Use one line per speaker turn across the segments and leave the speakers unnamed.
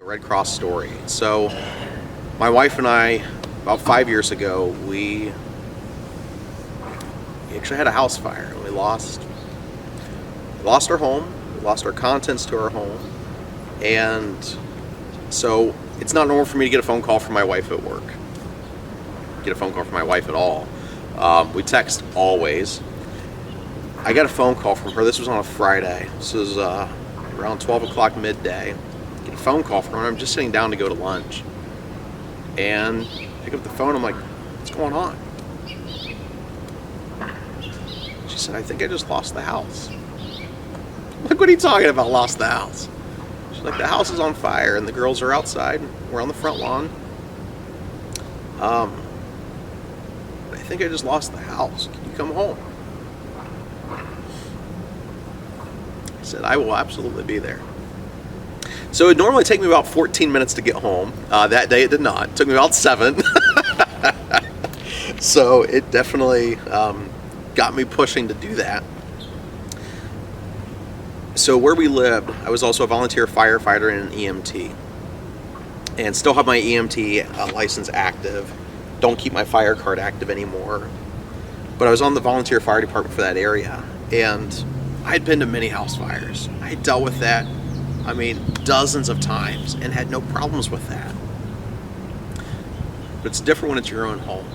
Red Cross story. So my wife and I, about 5 years ago, we actually had a house fire. We lost our home, we lost our contents to our home, and so it's not normal for me to get a phone call from my wife at work, get a phone call from my wife at all. We text always. I got a phone call from her. This was on a Friday. This was around 12 o'clock midday. Get a phone call from her. I'm just sitting down to go to lunch, and pick up the phone. I'm like, what's going on? She said, I think I just lost the house. Like, what are you talking about, lost the house? She's like, the house is on fire and the girls are outside. We're on the front lawn. I think I just lost the house. Can you come home? I said, I will absolutely be there. So it would normally take me about 14 minutes to get home. That day it did not. It took me about 7. So it definitely got me pushing to do that. So where we lived, I was also a volunteer firefighter and an EMT. And still have my EMT license active. Don't keep my fire card active anymore. But I was on the volunteer fire department for that area. And I'd been to many house fires. I had dealt with that, I mean, dozens of times and had no problems with that. But it's different when it's your own home.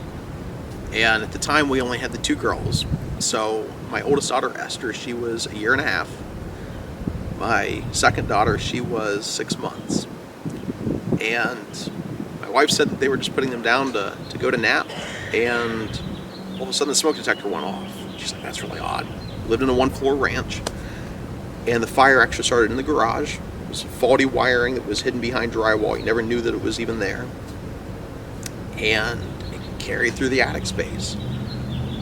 And at the time we only had the 2 girls. So my oldest daughter, Esther, she was a year and a half. My second daughter, she was 6 months. And my wife said that they were just putting them down to go to nap. And all of a sudden the smoke detector went off. She's like, that's really odd. Lived in a 1-floor ranch. And the fire actually started in the garage. It was faulty wiring that was hidden behind drywall. You never knew that it was even there. And it carried through the attic space.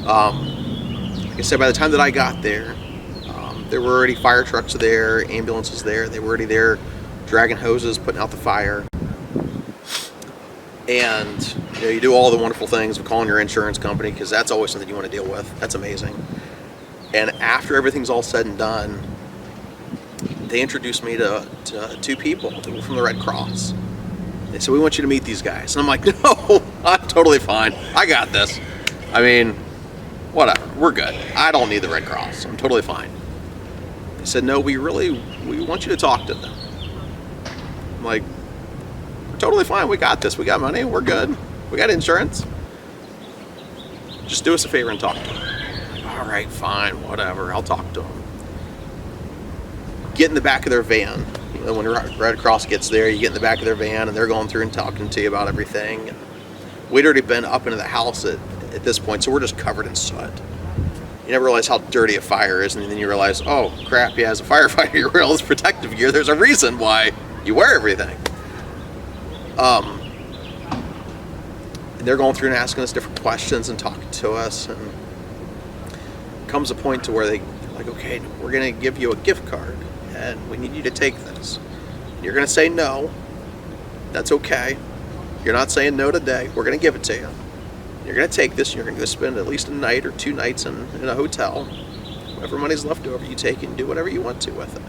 Like I said, by the time that I got there, there were already fire trucks there, ambulances there. They were already there, dragging hoses, putting out the fire. And you do all the wonderful things of calling your insurance company, because that's always something you want to deal with. That's amazing. And after everything's all said and done, they introduced me to 2 people that were from the Red Cross. They said, we want you to meet these guys. And I'm like, no, I'm totally fine. I got this. I mean, whatever, we're good. I don't need the Red Cross. I'm totally fine. They said, no, we want you to talk to them. I'm like, we're totally fine. We got this. We got money. We're good. We got insurance. Just do us a favor and talk to them. All right, fine, whatever. I'll talk to them. Get in the back of their van. When Red Cross gets there, you get in the back of their van and they're going through and talking to you about everything. And we'd already been up into the house at this point, so we're just covered in soot. You never realize how dirty a fire is, and then you realize, oh crap, yeah, as a firefighter, you wear all this protective gear. There's a reason why you wear everything. And they're going through and asking us different questions and talking to us, and comes a point to where they're like, okay, we're going to give you a gift card and we need you to take this. You're going to say no. That's okay. You're not saying no today. We're going to give it to you. You're going to take this and you're going to go spend at least a night or 2 nights in a hotel. Whatever money's left over, you take it and do whatever you want to with it.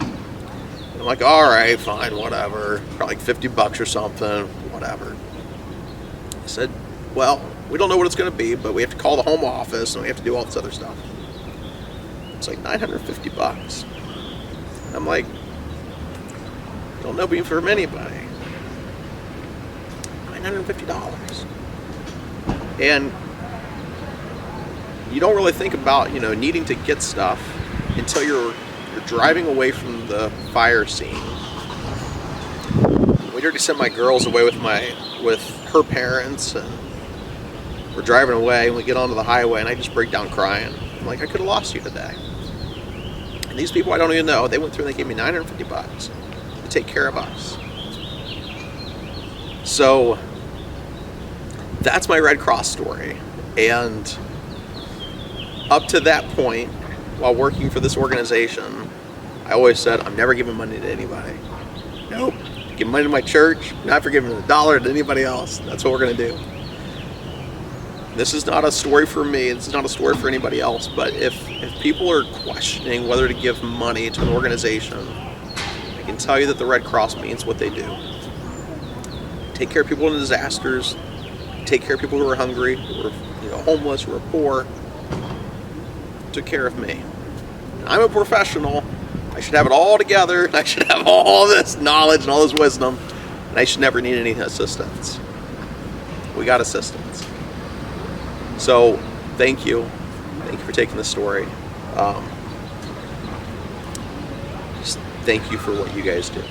And I'm like, all right, fine, whatever. Probably like $50 or something, whatever. I said, well, we don't know what it's going to be, but we have to call the home office and we have to do all this other stuff. It's like $950. I'm like, don't know me from anybody. $950. And you don't really think about, needing to get stuff until you're driving away from the fire scene. We'd already sent my girls away with her parents, and we're driving away and we get onto the highway and I just break down crying. I'm like, I could have lost you today. And these people I don't even know, they went through and they gave me $950 to take care of us. So that's my Red Cross story. And up to that point, while working for this organization, I always said, I'm never giving money to anybody. Nope. Give money to my church, not for giving $1 to anybody else. That's what we're going to do. This is not a story for me. This is not a story for anybody else. But if people are questioning whether to give money to an organization, can tell you that the Red Cross means what they do. Take care of people in disasters. Take care of people who are hungry, who are homeless, who are poor. Took care of me. I'm a professional. I should have it all together. I should have all this knowledge and all this wisdom, and I should never need any assistance. We got assistance. So thank you. Thank you for taking the story. Just thank you for what you guys do.